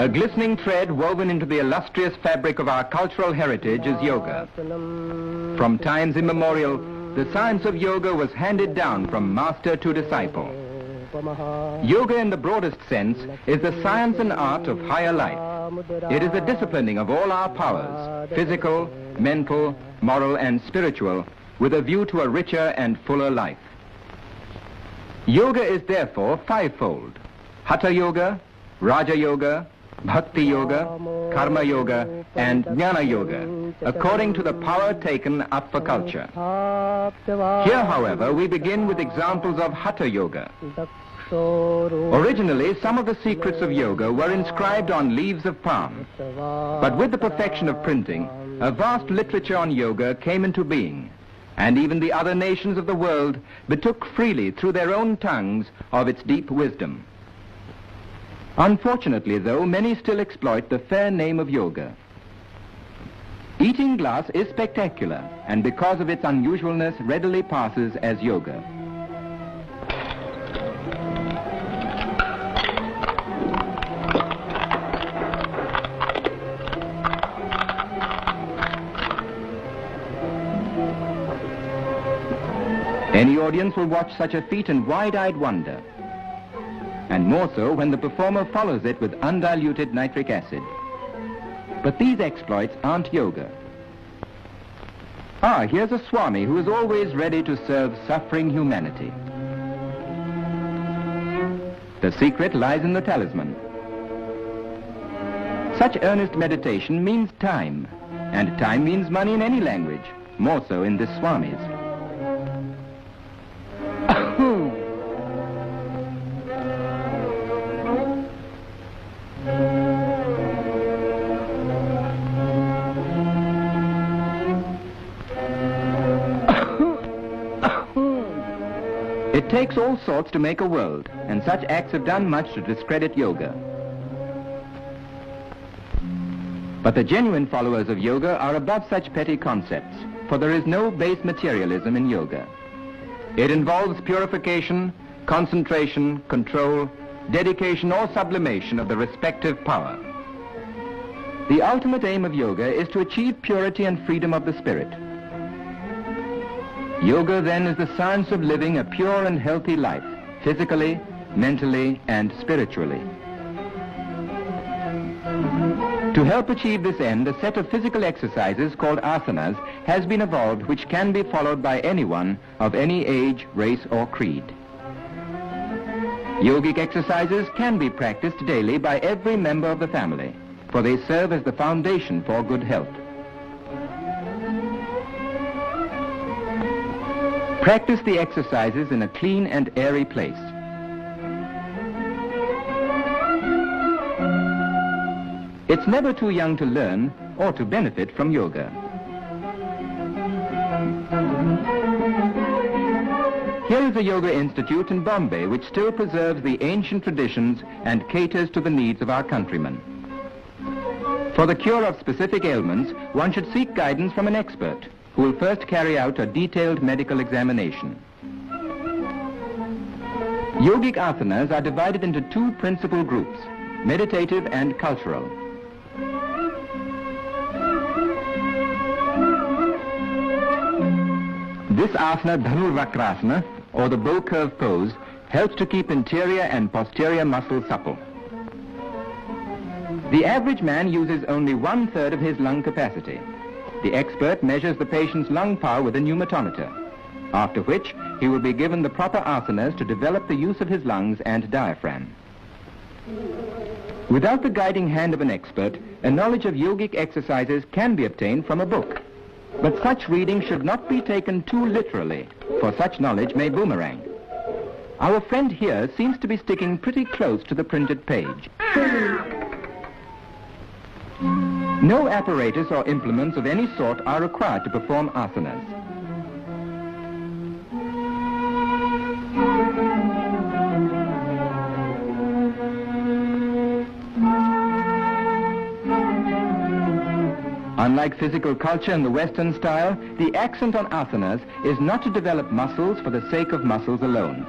A glistening thread woven into the illustrious fabric of our cultural heritage is yoga. From times immemorial, the science of yoga was handed down from master to disciple. Yoga in the broadest sense is the science and art of higher life. It is the disciplining of all our powers, physical, mental, moral and spiritual, with a view to a richer and fuller life. Yoga is therefore fivefold: Hatha Yoga, Raja Yoga, Bhakti Yoga, Karma Yoga and Jnana Yoga, according to the power taken up for culture. Here, however, we begin with examples of Hatha Yoga. Originally, some of the secrets of yoga were inscribed on leaves of palm. But with the perfection of printing, a vast literature on yoga came into being, and even the other nations of the world betook freely through their own tongues of its deep wisdom. Unfortunately, though, many still exploit the fair name of yoga. Eating glass is spectacular, and because of its unusualness readily passes as yoga. Any audience will watch such a feat in wide-eyed wonder, and more so when the performer follows it with undiluted nitric acid. But these exploits aren't yoga. Here's a Swami who is always ready to serve suffering humanity. The secret lies in the talisman. Such earnest meditation means time, and time means money in any language, more so in this Swami's. It takes all sorts to make a world, and such acts have done much to discredit yoga. But the genuine followers of yoga are above such petty concepts, for there is no base materialism in yoga. It involves purification, concentration, control, dedication or sublimation of the respective power. The ultimate aim of yoga is to achieve purity and freedom of the spirit. Yoga then is the science of living a pure and healthy life, physically, mentally and spiritually. To help achieve this end, a set of physical exercises called asanas has been evolved which can be followed by anyone of any age, race or creed. Yogic exercises can be practiced daily by every member of the family, for they serve as the foundation for good health. Practice the exercises in a clean and airy place. It's never too young to learn or to benefit from yoga. Here is a yoga institute in Bombay which still preserves the ancient traditions and caters to the needs of our countrymen. For the cure of specific ailments, one should seek guidance from an expert who will first carry out a detailed medical examination. Yogic asanas are divided into two principal groups, meditative and cultural. This asana, Dhanurvakrasana, or the bow curve pose, helps to keep interior and posterior muscles supple. The average man uses only 1/3 of his lung capacity. The expert measures the patient's lung power with a pneumatometer, after which he will be given the proper asanas to develop the use of his lungs and diaphragm. Without the guiding hand of an expert, a knowledge of yogic exercises can be obtained from a book. But such reading should not be taken too literally, for such knowledge may boomerang. Our friend here seems to be sticking pretty close to the printed page. No apparatus or implements of any sort are required to perform asanas. Unlike physical culture in the Western style, the accent on asanas is not to develop muscles for the sake of muscles alone.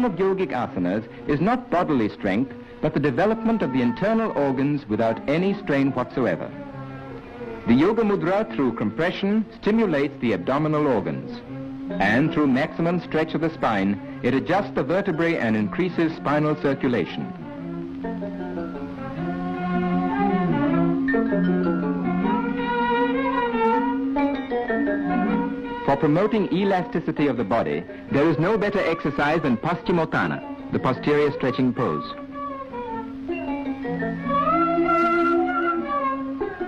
aim of yogic asanas is not bodily strength, but the development of the internal organs without any strain whatsoever. The Yoga Mudra, through compression, stimulates the abdominal organs, and through maximum stretch of the spine, it adjusts the vertebrae and increases spinal circulation. For promoting elasticity of the body, there is no better exercise than Paschimottanasana, the posterior stretching pose.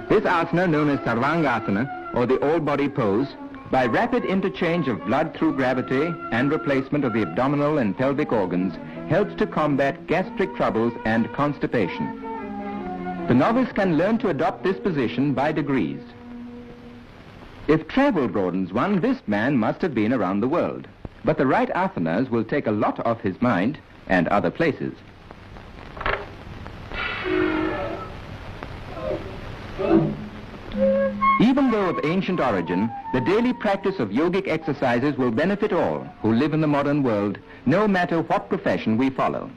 This asana, known as Sarvangasana, or the all-body pose, by rapid interchange of blood through gravity and replacement of the abdominal and pelvic organs, helps to combat gastric troubles and constipation. The novice can learn to adopt this position by degrees. If travel broadens one, this man must have been around the world. But the right asanas will take a lot off his mind and other places. Even though of ancient origin, the daily practice of yogic exercises will benefit all who live in the modern world, no matter what profession we follow.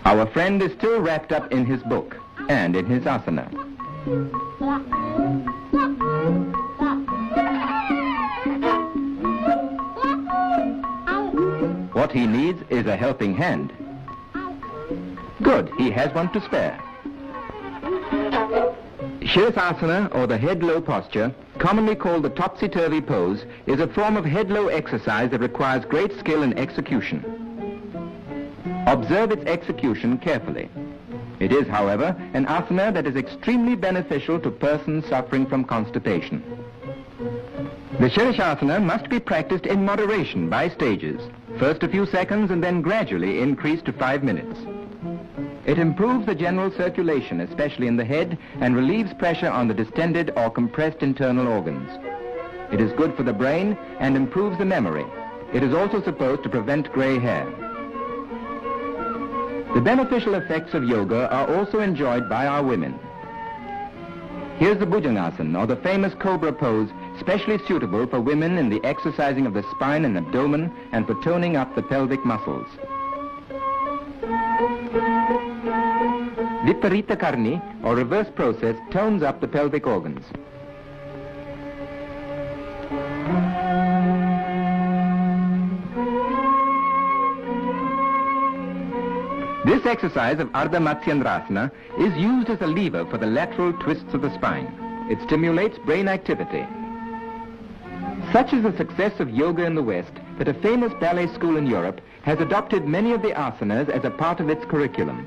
Our friend is still wrapped up in his book and in his asana. What he needs is a helping hand. Good, he has one to spare. Shirasasana, or the head-low posture, commonly called the topsy-turvy pose, is a form of head-low exercise that requires great skill and execution. Observe its execution carefully. It is, however, an asana that is extremely beneficial to persons suffering from constipation. The Shirashasana must be practiced in moderation by stages, first a few seconds and then gradually increased to 5 minutes. It improves the general circulation, especially in the head, and relieves pressure on the distended or compressed internal organs. It is good for the brain and improves the memory. It is also supposed to prevent gray hair. The beneficial effects of yoga are also enjoyed by our women. Here's the Bhujangasana, or the famous cobra pose, specially suitable for women in the exercising of the spine and abdomen and for toning up the pelvic muscles. Viparita Karni, or reverse process, tones up the pelvic organs. This exercise of Ardha Matsyendrasana is used as a lever for the lateral twists of the spine. It stimulates brain activity. Such is the success of yoga in the West that a famous ballet school in Europe has adopted many of the asanas as a part of its curriculum.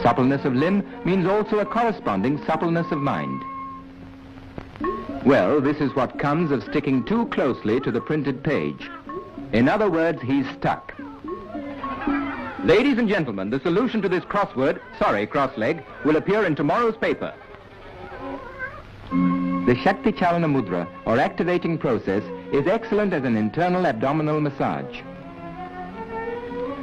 Suppleness of limb means also a corresponding suppleness of mind. Well, this is what comes of sticking too closely to the printed page. In other words, he's stuck. Ladies and gentlemen, the solution to this crossleg, will appear in tomorrow's paper. The Shakti Chalana Mudra, or activating process, is excellent as an internal abdominal massage.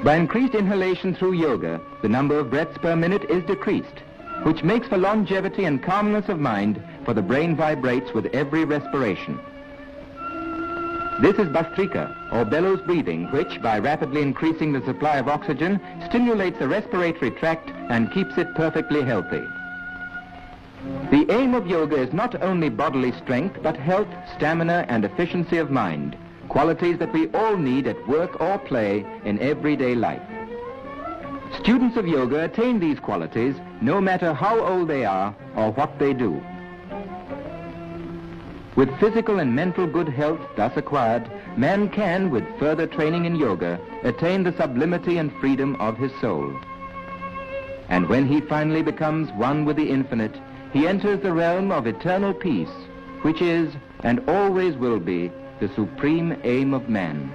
By increased inhalation through yoga, the number of breaths per minute is decreased, which makes for longevity and calmness of mind, for the brain vibrates with every respiration. This is Bhastrika, or bellows breathing, which, by rapidly increasing the supply of oxygen, stimulates the respiratory tract and keeps it perfectly healthy. The aim of yoga is not only bodily strength, but health, stamina, and efficiency of mind, qualities that we all need at work or play in everyday life. Students of yoga attain these qualities no matter how old they are or what they do. With physical and mental good health thus acquired, man can, with further training in yoga, attain the sublimity and freedom of his soul. And when he finally becomes one with the infinite, he enters the realm of eternal peace, which is, and always will be, the supreme aim of man.